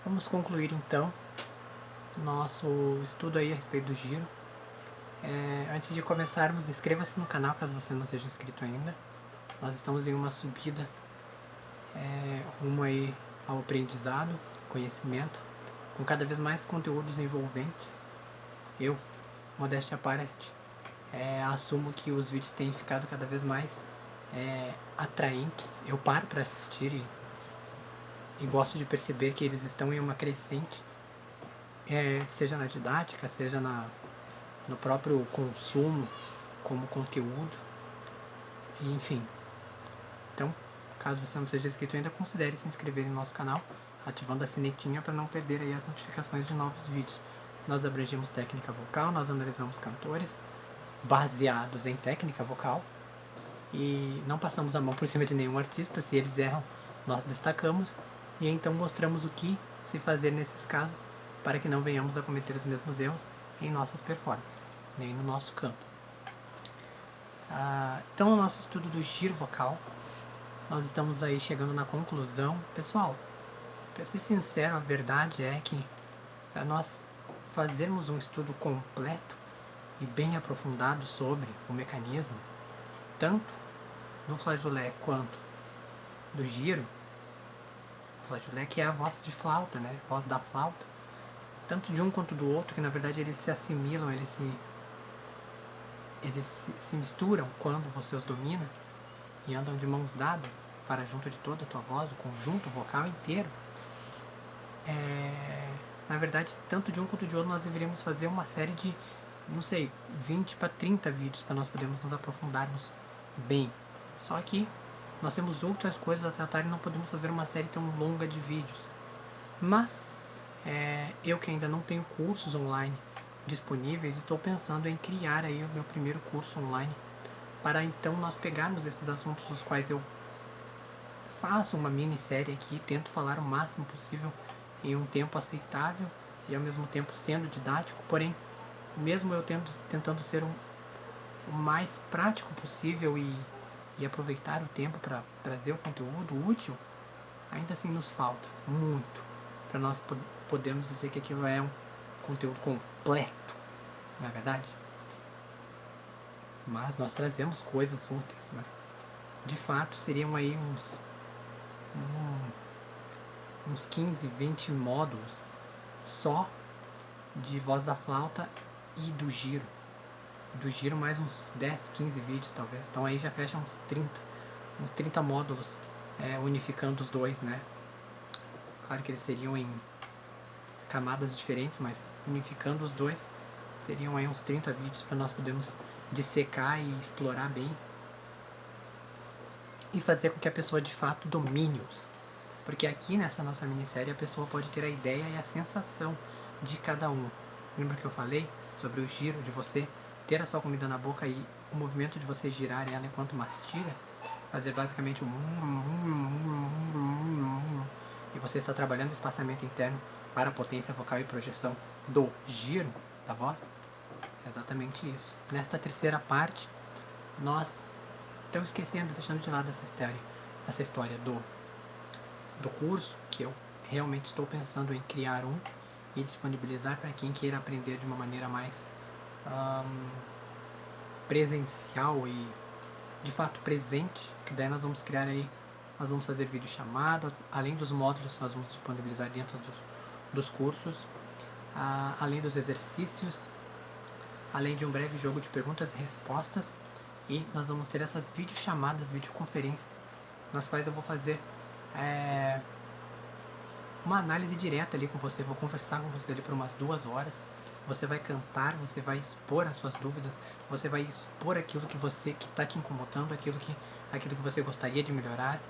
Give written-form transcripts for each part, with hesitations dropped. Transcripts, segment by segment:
Vamos concluir então nosso estudo aí a respeito do giro. Antes de começarmos, inscreva-se no canal caso você não seja inscrito ainda. Nós estamos em uma subida rumo aí ao aprendizado, conhecimento, com cada vez mais conteúdos envolventes. Eu, modéstia à parte, assumo que os vídeos têm ficado cada vez mais atraentes. Eu paro para assistir e gosto de perceber que eles estão em uma crescente, seja na didática, seja no próprio consumo como conteúdo, enfim. Então, caso você não seja inscrito ainda, considere se inscrever no nosso canal, ativando a sinetinha para não perder aí as notificações de novos vídeos. Nós abrangemos técnica vocal, nós analisamos cantores baseados em técnica vocal e não passamos a mão por cima de nenhum artista. Se eles erram, nós destacamos e então mostramos o que se fazer nesses casos para que não venhamos a cometer os mesmos erros em nossas performances, nem no nosso canto. Então, no nosso estudo do giro vocal, nós estamos aí chegando na conclusão. Pessoal, para ser sincero, a verdade é que para nós fazermos um estudo completo e bem aprofundado sobre o mecanismo, tanto do flageolé quanto do giro, o flageolé que é a voz de flauta, né? A voz da flauta, tanto de um quanto do outro, que na verdade eles se assimilam, eles se misturam quando você os domina e andam de mãos dadas para junto de toda a tua voz, o conjunto vocal inteiro. Na verdade, tanto de um quanto de outro, nós deveríamos fazer uma série de, não sei, 20 para 30 vídeos para nós podermos nos aprofundarmos bem. Só que nós temos outras coisas a tratar e não podemos fazer uma série tão longa de vídeos. Mas, eu que ainda não tenho cursos online disponíveis, estou pensando em criar aí o meu primeiro curso online para então nós pegarmos esses assuntos dos quais eu faço uma minissérie aqui, tento falar o máximo possível em um tempo aceitável e ao mesmo tempo sendo didático, porém, mesmo eu tentando ser o mais prático possível e aproveitar o tempo para trazer o conteúdo útil, ainda assim nos falta muito para nós podermos dizer que aquilo é um conteúdo completo, não é verdade? Mas nós trazemos coisas úteis, mas de fato seriam aí uns 15, 20 módulos só de voz da flauta e do giro. Do giro mais uns 10, 15 vídeos talvez. Então aí já fecha uns 30 módulos unificando os dois, né? Claro que eles seriam em camadas diferentes, mas unificando os dois seriam aí uns 30 vídeos para nós podermos dissecar e explorar bem e fazer com que a pessoa de fato domine-os. Porque aqui nessa nossa minissérie a pessoa pode ter a ideia e a sensação de cada um. Lembra que eu falei sobre o giro de você ter a sua comida na boca e o movimento de você girar ela enquanto mastiga? Fazer basicamente e você está trabalhando o espaçamento interno para a potência vocal e projeção do giro da voz? É exatamente isso. Nesta terceira parte, nós estamos esquecendo, deixando de lado essa história do curso, que eu realmente estou pensando em criar um e disponibilizar para quem queira aprender de uma maneira mais presencial e de fato presente, que daí nós vamos criar aí, nós vamos fazer videochamadas, além dos módulos que nós vamos disponibilizar dentro dos cursos, além dos exercícios, além de um breve jogo de perguntas e respostas, e nós vamos ter essas videochamadas, videoconferências, nas quais eu vou fazer uma análise direta ali com você, vou conversar com você ali por umas 2 horas, você vai cantar, você vai expor as suas dúvidas, você vai expor aquilo que está te incomodando, aquilo que você gostaria de melhorar.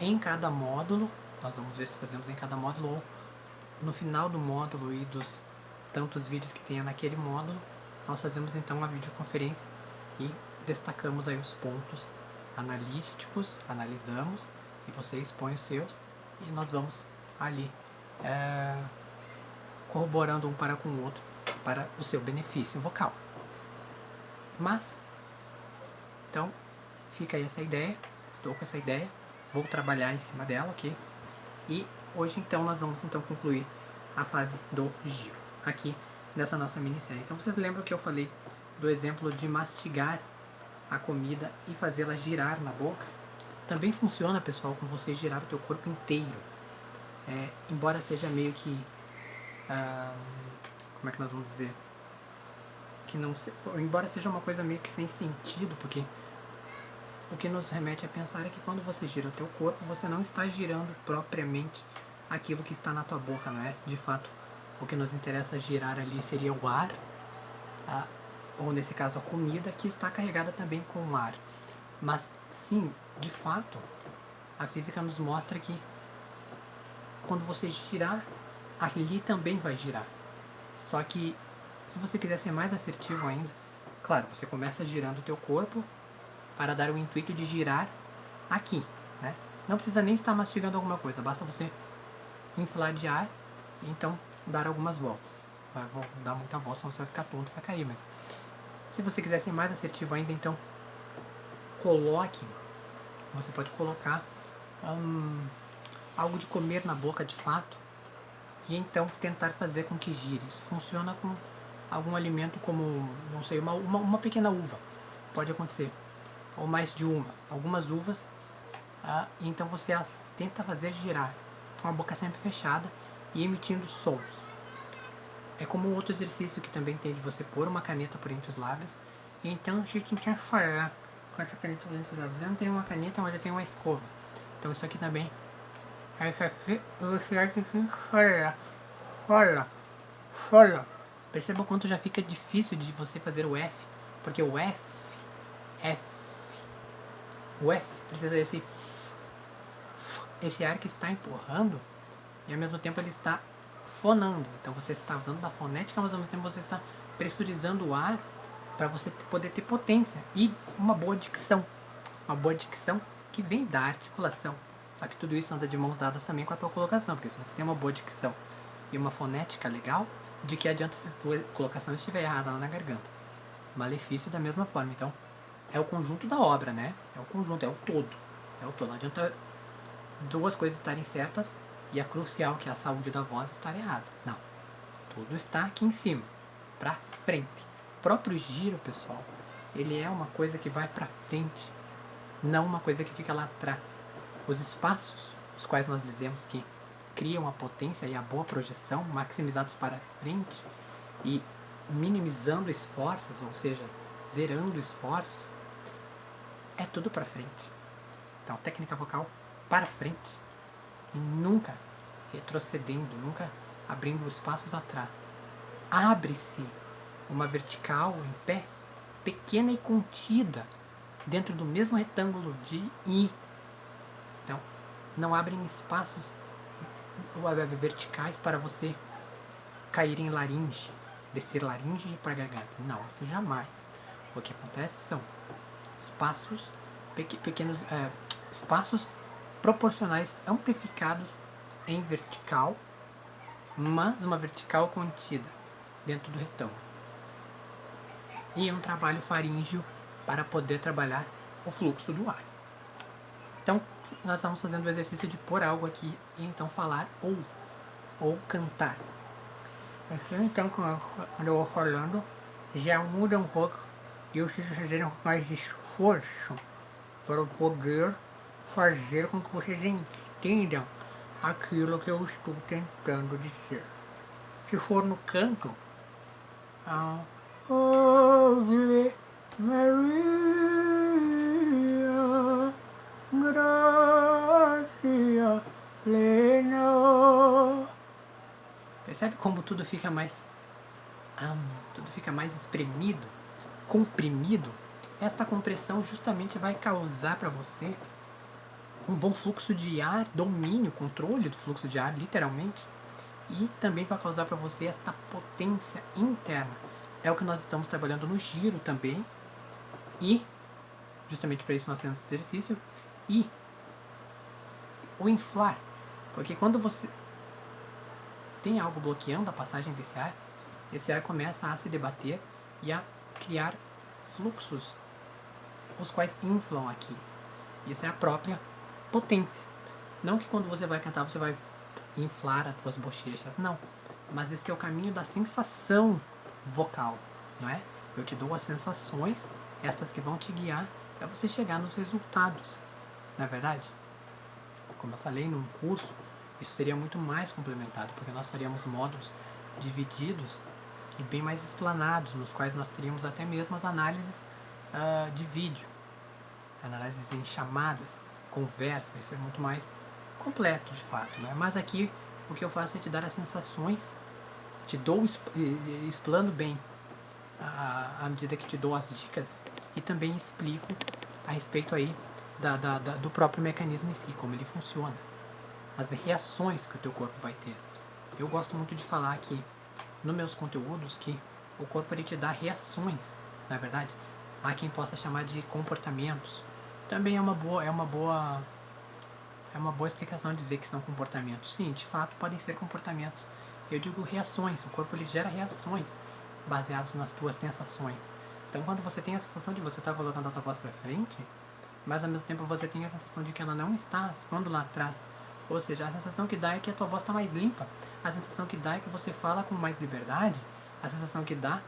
Em cada módulo, nós vamos ver se fazemos em cada módulo ou no final do módulo e dos tantos vídeos que tenha naquele módulo, nós fazemos então uma videoconferência e destacamos aí os pontos analísticos, analisamos e você expõe os seus e nós vamos ali corroborando um para com o outro para o seu benefício vocal. Mas, então, fica aí essa ideia, estou com essa ideia, vou trabalhar em cima dela, ok? E hoje então nós vamos então concluir a fase do giro aqui nessa nossa minissérie. Então vocês lembram que eu falei do exemplo de mastigar a comida e fazê-la girar na boca? Também funciona, pessoal, com você girar o teu corpo inteiro. Embora seja meio que... como é que nós vamos dizer? Que não se, embora seja uma coisa meio que sem sentido, porque o que nos remete a pensar é que quando você gira o teu corpo, você não está girando propriamente aquilo que está na tua boca, não é? De fato, o que nos interessa girar ali seria o ar, ou nesse caso a comida, que está carregada também com o ar. Mas sim, de fato, a física nos mostra que quando você girar, ali também vai girar. Só que, se você quiser ser mais assertivo ainda, claro, você começa girando o teu corpo para dar o intuito de girar aqui, né? Não precisa nem estar mastigando alguma coisa, basta você inflar de ar e então dar algumas voltas. Vai dar muita volta, senão você vai ficar tonto, vai cair, mas se você quiser ser mais assertivo ainda, então coloque, você pode colocar algo de comer na boca de fato e então tentar fazer com que gire. Isso funciona com algum alimento como, não sei, uma pequena uva, pode acontecer, ou mais de algumas uvas, e então você as tenta fazer girar com a boca sempre fechada e emitindo sons. É como um outro exercício que também tem de você pôr uma caneta por entre os lábios e então você tentar falar com essa caneta por entre os lábios. Eu não tenho uma caneta, mas eu tenho uma escova, então isso aqui também você acha que fala. Perceba o quanto já fica difícil de você fazer o F, porque o F precisa desse esse ar que está empurrando e ao mesmo tempo ele está fonando. Então você está usando da fonética, mas ao mesmo tempo você está pressurizando o ar para você poder ter potência e uma boa dicção. Uma boa dicção que vem da articulação. Só que tudo isso anda de mãos dadas também com a tua colocação, porque se você tem uma boa dicção e uma fonética legal, de que adianta se a tua colocação estiver errada lá na garganta? Malefício da mesma forma. Então, é o conjunto da obra, né? É o conjunto, é o todo. Não adianta duas coisas estarem certas e a crucial, que é a saúde da voz, estar errada. Não. Tudo está aqui em cima, pra frente. O próprio giro, pessoal, ele é uma coisa que vai pra frente, não uma coisa que fica lá atrás. Os espaços, os quais nós dizemos que criam a potência e a boa projeção, maximizados para frente e minimizando esforços, ou seja, zerando esforços, é tudo para frente. Então, técnica vocal para frente e nunca retrocedendo, nunca abrindo espaços atrás. Abre-se uma vertical em pé, pequena e contida, dentro do mesmo retângulo de I. Então, não abrem espaços verticais para você cair em laringe, descer laringe e ir para a garganta. Não, isso jamais. O que acontece são espaços, pequenos espaços proporcionais amplificados em vertical, mas uma vertical contida dentro do retângulo. E um trabalho faríngeo para poder trabalhar o fluxo do ar. Então, nós estamos fazendo o exercício de pôr algo aqui e então falar ou cantar. Então, quando eu vou falando, já muda um pouco e eu preciso fazer um mais de esforço para poder fazer com que vocês entendam aquilo que eu estou tentando dizer. Se for no canto, Ave Maria, gracia plena. Percebe como tudo fica mais espremido, comprimido? Esta compressão justamente vai causar para você um bom fluxo de ar, domínio, controle do fluxo de ar, literalmente, e também vai causar para você esta potência interna. É o que nós estamos trabalhando no giro também, e justamente para isso nós temos esse exercício, e o inflar, porque quando você tem algo bloqueando a passagem desse ar, esse ar começa a se debater e a criar fluxos, os quais inflam aqui. Isso é a própria potência. Não que quando você vai cantar você vai inflar as tuas bochechas, não. Mas esse é o caminho da sensação vocal, não é? Eu te dou as sensações, estas que vão te guiar para você chegar nos resultados, não é verdade? Como eu falei num curso, isso seria muito mais complementado, porque nós faríamos módulos divididos e bem mais explanados, nos quais nós teríamos até mesmo as análises de vídeo, análises em chamadas, conversa, isso é muito mais completo de fato, né? Mas aqui o que eu faço é te dar as sensações, te dou, explano bem à medida que te dou as dicas e também explico a respeito aí do próprio mecanismo em si, como ele funciona, as reações que o teu corpo vai ter. Eu gosto muito de falar aqui nos meus conteúdos que o corpo ele te dá reações, na verdade. Há quem possa chamar de comportamentos. Também é uma boa explicação dizer que são comportamentos. Sim, de fato podem ser comportamentos. Eu digo reações. O corpo ele gera reações baseadas nas tuas sensações. Então, quando você tem a sensação de você estar colocando a tua voz para frente, mas ao mesmo tempo você tem a sensação de que ela não está quando lá atrás. Ou seja, a sensação que dá é que a tua voz está mais limpa. A sensação que dá é que você fala com mais liberdade. A sensação que dá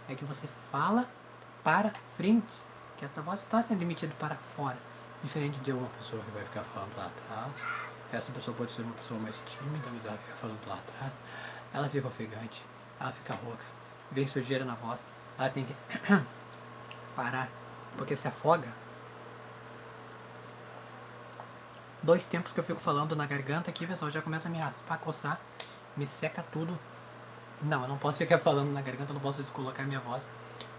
é que você fala para frente. Que esta voz está sendo emitida para fora. Diferente de uma pessoa que vai ficar falando lá atrás. Essa pessoa pode ser uma pessoa mais tímida, mas ela fica falando lá atrás. Ela fica ofegante. Ela fica rouca. Vem sujeira na voz. Ela tem que parar. Porque se afoga. 2 tempos que eu fico falando na garganta aqui, pessoal, já começa a me raspar, coçar, me seca tudo. Não, eu não posso ficar falando na garganta, eu não posso descolocar minha voz,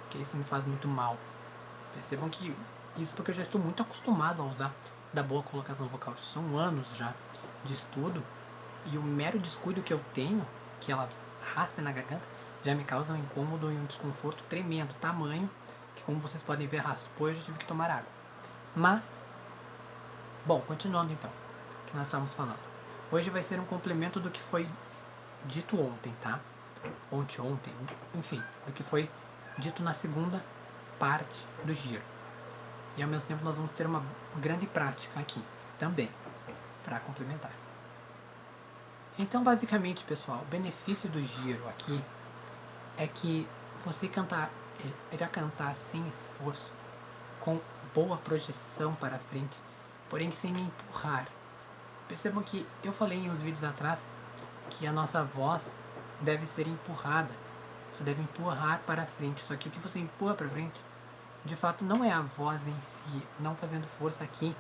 porque isso me faz muito mal. Percebam que isso porque eu já estou muito acostumado a usar da boa colocação vocal. São anos já de estudo e o mero descuido que eu tenho, que ela raspe na garganta, já me causa um incômodo e um desconforto tremendo, tamanho que, como vocês podem ver, raspou e eu já tive que tomar água. Mas bom, continuando então, o que nós estamos falando. Hoje vai ser um complemento do que foi dito ontem, tá? Ontem, enfim, do que foi dito na segunda parte do giro. E ao mesmo tempo nós vamos ter uma grande prática aqui, também, para complementar. Então, basicamente, pessoal, o benefício do giro aqui é que você irá cantar sem esforço, com boa projeção para frente, porém sem empurrar. Percebam que eu falei em uns vídeos atrás que a nossa voz deve ser empurrada. Você deve empurrar para frente. Só que o que você empurra para frente, de fato, não é a voz em si, não fazendo força aqui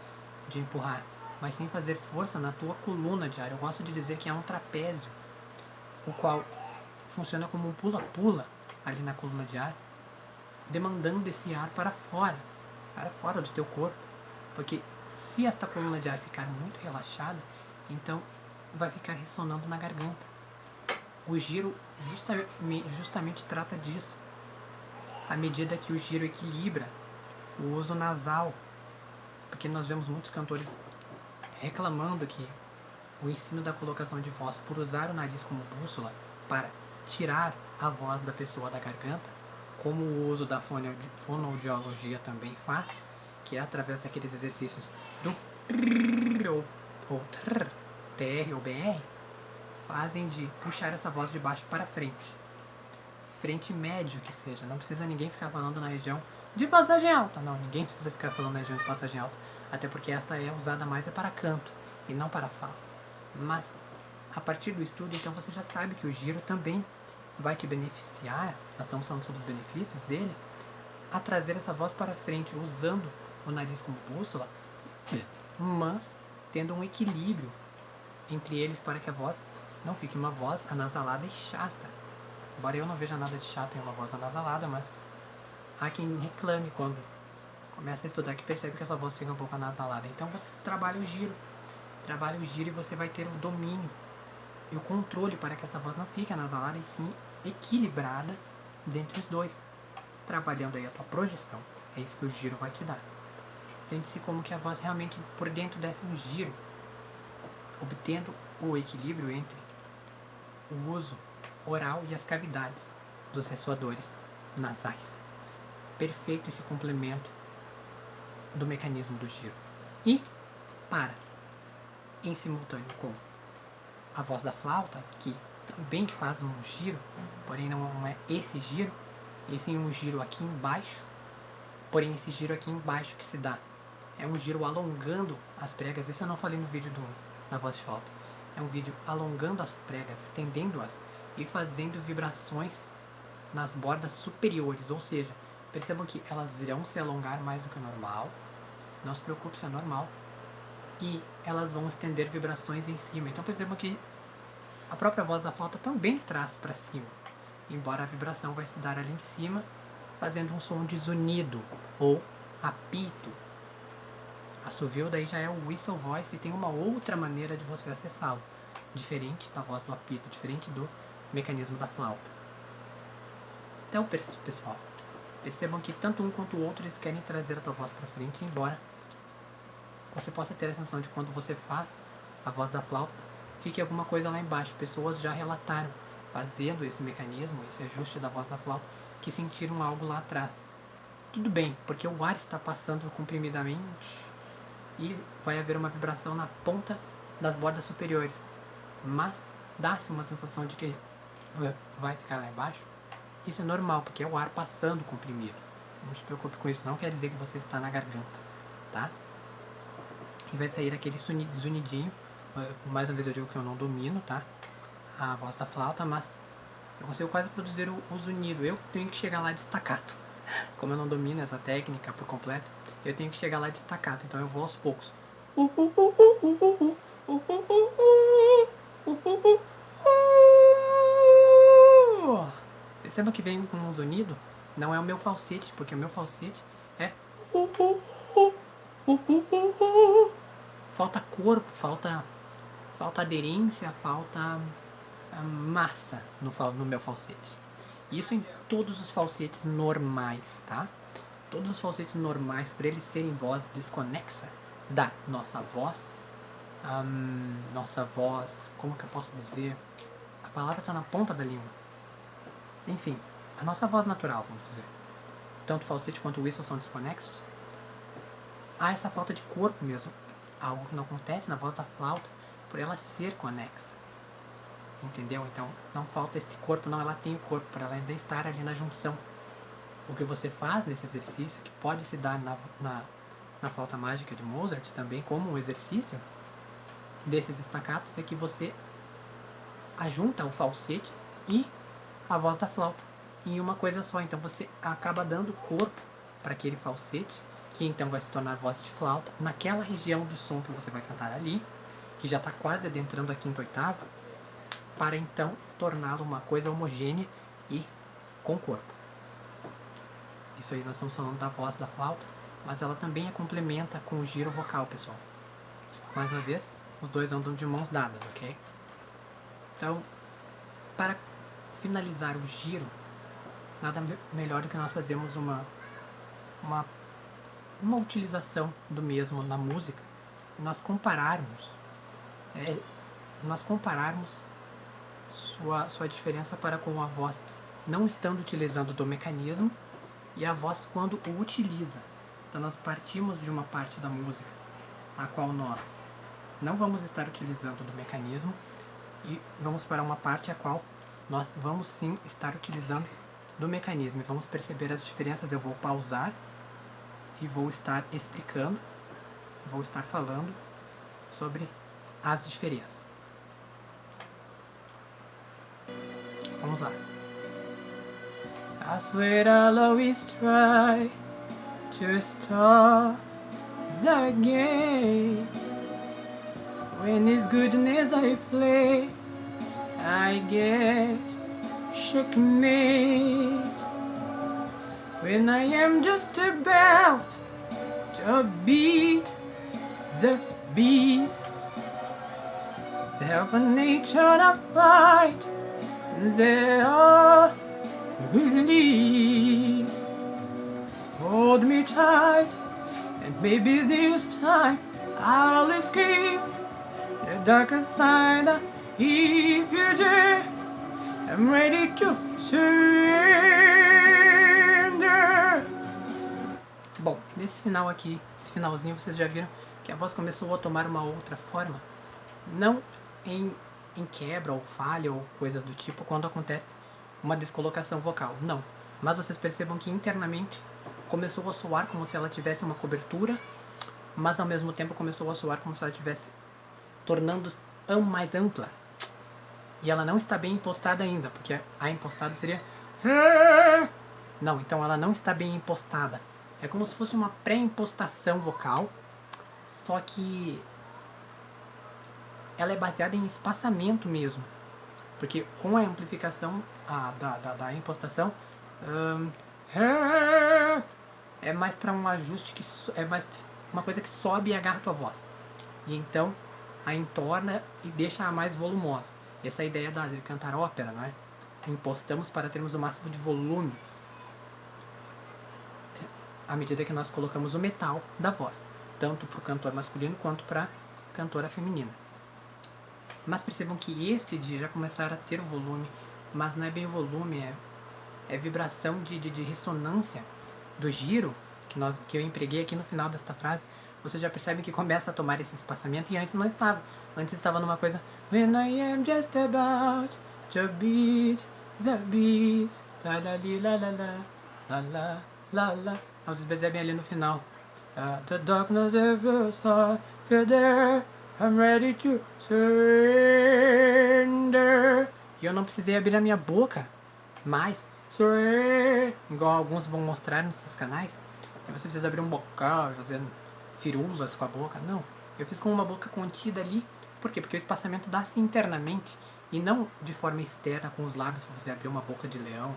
de empurrar, mas sim fazer força na tua coluna de ar. Eu gosto de dizer que é um trapézio, o qual funciona como um pula-pula ali na coluna de ar, demandando esse ar para fora do teu corpo. Porque se esta coluna de ar ficar muito relaxada, então vai ficar ressonando na garganta. O giro justamente trata disso. À medida que o giro equilibra o uso nasal, porque nós vemos muitos cantores reclamando que o ensino da colocação de voz por usar o nariz como bússola para tirar a voz da pessoa da garganta, como o uso da fonoaudiologia também faz, que é através daqueles exercícios do ou TR ou BR, fazem de puxar essa voz de baixo para frente. Frente médio que seja, não precisa ninguém ficar falando na região de passagem alta, não, ninguém precisa ficar falando na região de passagem alta, até porque esta é usada mais para canto e não para fala. Mas, a partir do estudo, então você já sabe que o giro também vai te beneficiar, nós estamos falando sobre os benefícios dele, a trazer essa voz para frente, usando o nariz como bússola, mas tendo um equilíbrio entre eles para que a voz não fique uma voz anasalada e chata. Embora eu não veja nada de chato em uma voz anasalada, mas há quem reclame quando começa a estudar que percebe que essa voz fica um pouco anasalada. Então você trabalha o giro e você vai ter o domínio e o controle para que essa voz não fique anasalada e sim equilibrada dentre os dois, trabalhando aí a tua projeção. É isso que o giro vai te dar. Sente-se como que a voz realmente por dentro desse um giro, obtendo o equilíbrio entre o uso oral e as cavidades dos ressoadores nasais. Perfeito esse complemento do mecanismo do giro. E, em simultâneo com a voz da flauta, que também faz um giro, porém não é esse giro, e sim um giro aqui embaixo, porém esse giro aqui embaixo que se dá é um giro alongando as pregas. Isso eu não falei no vídeo da voz de flauta. É um vídeo alongando as pregas, estendendo-as e fazendo vibrações nas bordas superiores, ou seja, percebam que elas irão se alongar mais do que o normal, não se preocupe, isso é normal, e elas vão estender vibrações em cima. Então percebam que a própria voz da flauta também traz para cima, embora a vibração vai se dar ali em cima, fazendo um som de zunido ou apito. Assovio daí já é o whistle voice e tem uma outra maneira de você acessá-lo, diferente da voz do apito, diferente do mecanismo da flauta. Então, pessoal, percebam que tanto um quanto o outro eles querem trazer a tua voz para frente, embora você possa ter a sensação de quando você faz a voz da flauta, fique alguma coisa lá embaixo. Pessoas já relataram, fazendo esse mecanismo, esse ajuste da voz da flauta, que sentiram algo lá atrás. Tudo bem, porque o ar está passando comprimidamente e vai haver uma vibração na ponta das bordas superiores, mas dá-se uma sensação de que vai ficar lá embaixo. Isso é normal, porque é o ar passando comprimido. Não se preocupe com isso, não quer dizer que você está na garganta, tá? E vai sair aquele zunidinho. Mais uma vez eu digo que eu não domino, tá? A voz da flauta, mas eu consigo quase produzir o zunido. Eu tenho que chegar lá de staccato. Como eu não domino essa técnica por completo, eu tenho que chegar lá de staccato, então eu vou aos poucos. Perceba que vem com um zunido, não é o meu falsete, porque o meu falsete é falta corpo, falta aderência, falta massa no meu falsete. Isso em todos os falsetes normais, tá? Todos os falsetes normais, para eles serem voz desconexa da nossa voz, como que eu posso dizer? A palavra está na ponta da língua. Enfim, a nossa voz natural, vamos dizer. Tanto o falsete quanto o whistle são desconexos. Há essa falta de corpo mesmo. Algo que não acontece na voz da flauta, por ela ser conexa. Entendeu? Então, não falta este corpo, não, ela tem o corpo, para ela ainda estar ali na junção. O que você faz nesse exercício, que pode se dar na flauta mágica de Mozart também, como um exercício desses staccatos, é que você ajunta o falsete e a voz da flauta em uma coisa só. Então você acaba dando corpo para aquele falsete, que então vai se tornar voz de flauta, naquela região do som que você vai cantar ali, que já está quase adentrando a quinta oitava, para então torná-lo uma coisa homogênea e com corpo. Isso aí nós estamos falando da voz da flauta, mas ela também a complementa com o giro vocal, pessoal. Mais uma vez, os dois andam de mãos dadas, ok? Então, para finalizar o giro, nada melhor do que nós fazermos uma utilização do mesmo na música, e nós compararmos sua diferença para com a voz não estando utilizando do mecanismo e a voz quando o utiliza. Então nós partimos de uma parte da música a qual nós não vamos estar utilizando do mecanismo e vamos para uma parte a qual nós vamos sim estar utilizando do mecanismo. E vamos perceber as diferenças. Eu vou pausar e vou estar explicando, vou estar falando sobre as diferenças. Vamos lá. I swear I'll always try to stop the game. When it's goodness I play, I get checkmate. When I am just about to beat the beast, self-nature to fight, they are release. Hold me tight, and maybe this time I'll escape the darker side. If you're there, I'm ready to surrender. Bom, nesse final aqui, esse finalzinho, vocês já viram que a voz começou a tomar uma outra forma, não em em quebra ou falha ou coisas do tipo quando acontece uma descolocação vocal. Não. Mas vocês percebam que internamente começou a soar como se ela tivesse uma cobertura, mas ao mesmo tempo começou a soar como se ela tivesse tornando mais ampla. E ela não está bem impostada ainda, porque a impostada seria... Não, então ela não está bem impostada. É como se fosse uma pré-impostação vocal, só que ela é baseada em espaçamento mesmo. Porque com a amplificação da impostação, é mais para um ajuste, é mais uma coisa que sobe e agarra a tua voz. E então a entorna e deixa mais volumosa. Essa é a ideia de cantar ópera, não é? Impostamos para termos o máximo de volume à medida que nós colocamos o metal da voz, tanto para o cantor masculino quanto para a cantora feminina. Mas percebam que este de já começar a ter volume, mas não é bem volume, é vibração de ressonância do giro que eu empreguei aqui no final desta frase. Vocês já percebem que começa a tomar esse espaçamento e antes não estava. Antes estava numa coisa When I am just about to beat the beat, la la li la la la la la la la. Vocês percebem ali no final The darkness ever saw you there, I'm ready to surrender. E eu não precisei abrir a minha boca mais, igual alguns vão mostrar nos seus canais. E você precisa abrir um bocal, fazendo firulas com a boca. Não, eu fiz com uma boca contida ali. Por quê? Porque o espaçamento dá-se internamente e não de forma externa com os lábios para você abrir uma boca de leão.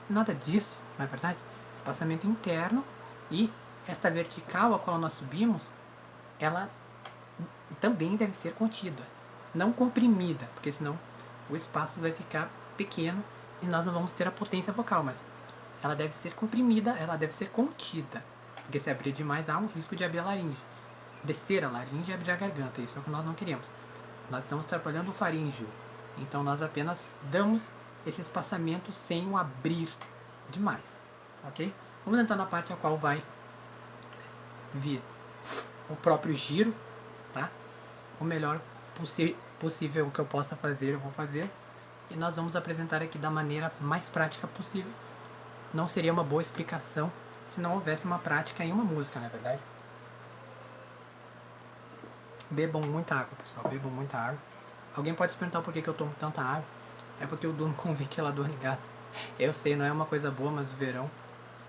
Nada disso, não é verdade? Espaçamento interno, e esta vertical a qual nós subimos, ela também deve ser contida, não comprimida, porque senão o espaço vai ficar pequeno e nós não vamos ter a potência vocal, mas ela deve ser comprimida, ela deve ser contida, porque se abrir demais há um risco de abrir a laringe, descer a laringe e abrir a garganta. Isso é o que nós não queremos. Nós estamos trabalhando o faríngeo, então nós apenas damos esse espaçamento sem o abrir demais, ok? Vamos entrar na parte a qual vai vir o próprio giro, tá? O melhor possível que eu possa fazer, eu vou fazer. E nós vamos apresentar aqui da maneira mais prática possível. Não seria uma boa explicação se não houvesse uma prática em uma música, não é verdade? Bebam muita água, pessoal. Bebam muita água. Alguém pode se perguntar por que eu tomo tanta água. É porque eu durmo com o ventilador ligado. Eu sei, não é uma coisa boa, mas o verão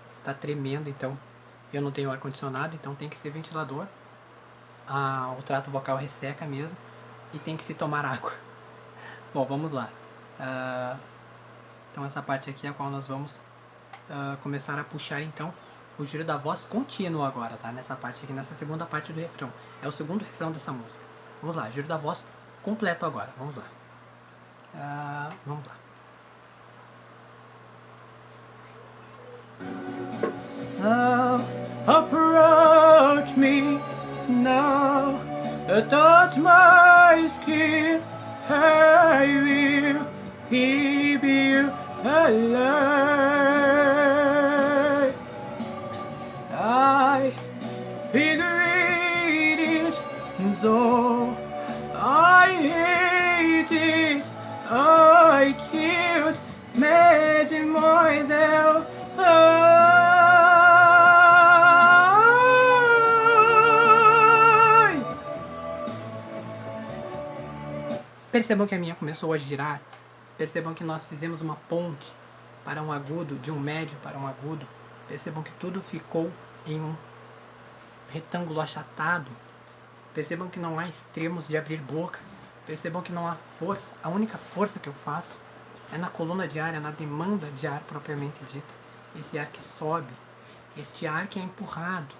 está tremendo, então eu não tenho ar-condicionado, então tem que ser ventilador. O trato vocal resseca mesmo e tem que se tomar água. Bom, vamos lá. Então essa parte aqui é a qual nós vamos começar a puxar então o giro da voz contínuo agora, tá? Nessa parte aqui, nessa segunda parte do refrão. É o segundo refrão dessa música. Vamos lá, giro da voz completo agora. Vamos lá. Vamos lá. Approach me now, touch my skin, I will keep you alive. I figured it, so I hate it, I can't imagine myself. Percebam que a minha começou a girar. Percebam que nós fizemos uma ponte para um agudo, de um médio para um agudo. Percebam que tudo ficou em um retângulo achatado. Percebam que não há extremos de abrir boca. Percebam que não há força. A única força que eu faço é na coluna de ar, é na demanda de ar propriamente dita. Esse ar que sobe, este ar que é empurrado,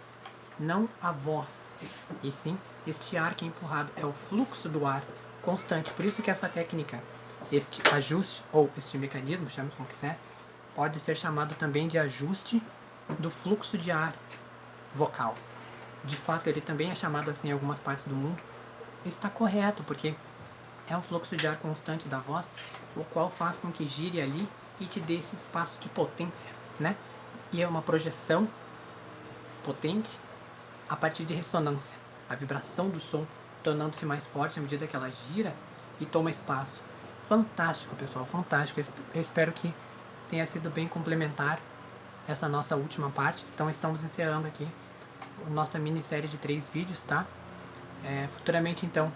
não a voz, e sim este ar que é empurrado, é o fluxo do ar constante. Por isso que essa técnica, este ajuste, ou este mecanismo, chame como quiser, pode ser chamado também de ajuste do fluxo de ar vocal. De fato, ele também é chamado assim em algumas partes do mundo. Está correto, porque é um fluxo de ar constante da voz, o qual faz com que gire ali e te dê esse espaço de potência, né? E é uma projeção potente a partir de ressonância. A vibração do som tornando-se mais forte à medida que ela gira, e toma espaço. Fantástico, pessoal, fantástico. Eu espero que tenha sido bem complementar essa nossa última parte. Então estamos encerrando aqui a nossa minissérie de 3 vídeos, tá? Futuramente, então,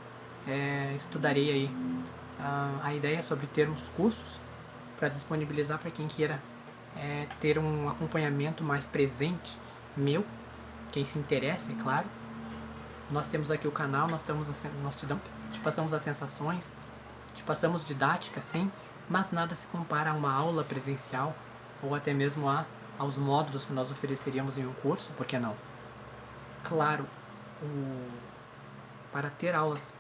estudarei aí a ideia sobre termos cursos para disponibilizar para quem queira ter um acompanhamento mais presente meu, quem se interessa, é claro. Nós temos aqui o canal, nós te passamos as sensações, te passamos didática, sim, mas nada se compara a uma aula presencial ou até mesmo aos módulos que nós ofereceríamos em um curso, por que não? Claro, para ter aulas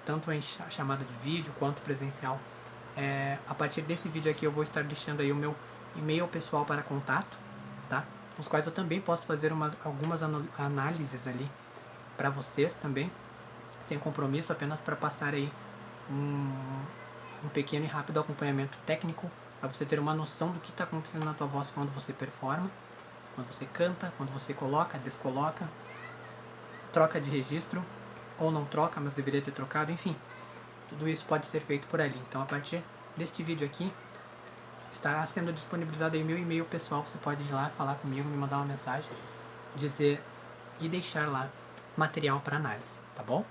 tanto em chamada de vídeo quanto presencial, a partir desse vídeo aqui eu vou estar deixando aí o meu e-mail pessoal para contato, tá? Os quais eu também posso fazer algumas análises ali para vocês também, sem compromisso, apenas para passar aí um pequeno e rápido acompanhamento técnico, para você ter uma noção do que está acontecendo na tua voz quando você performa, quando você canta, quando você coloca, descoloca, troca de registro, ou não troca, mas deveria ter trocado, enfim. Tudo isso pode ser feito por ali. Então, a partir deste vídeo aqui, está sendo disponibilizado aí meu e-mail pessoal. Você pode ir lá, falar comigo, me mandar uma mensagem, dizer e deixar lá material para análise, tá bom?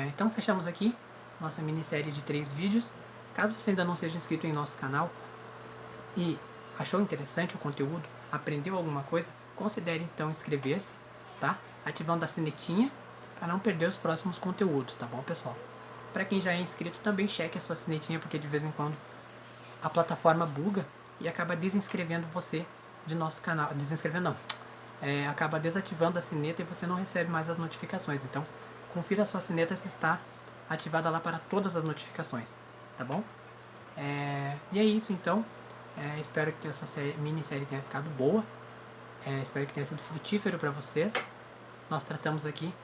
Então, fechamos aqui nossa minissérie de 3 vídeos. Caso você ainda não seja inscrito em nosso canal e achou interessante o conteúdo, aprendeu alguma coisa, considere então inscrever-se, tá? Ativando a sinetinha para não perder os próximos conteúdos, tá bom, pessoal? Para quem já é inscrito, também cheque a sua sinetinha, porque de vez em quando a plataforma buga e acaba desinscrevendo você de nosso canal. Desinscrevendo não, acaba desativando a sineta e você não recebe mais as notificações. Então, confira a sua sineta se está ativada lá para todas as notificações, tá bom? E é isso então. Espero que essa minissérie tenha ficado boa. Espero que tenha sido frutífero para vocês. Nós tratamos aqui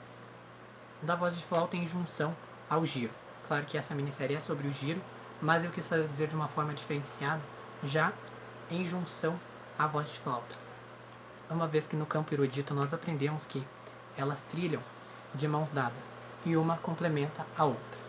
da voz de flauta em junção ao giro. Claro que essa minissérie é sobre o giro, mas eu quis dizer de uma forma diferenciada, já em junção à voz de flauta. Uma vez que no campo erudito nós aprendemos que elas trilham de mãos dadas e uma complementa a outra.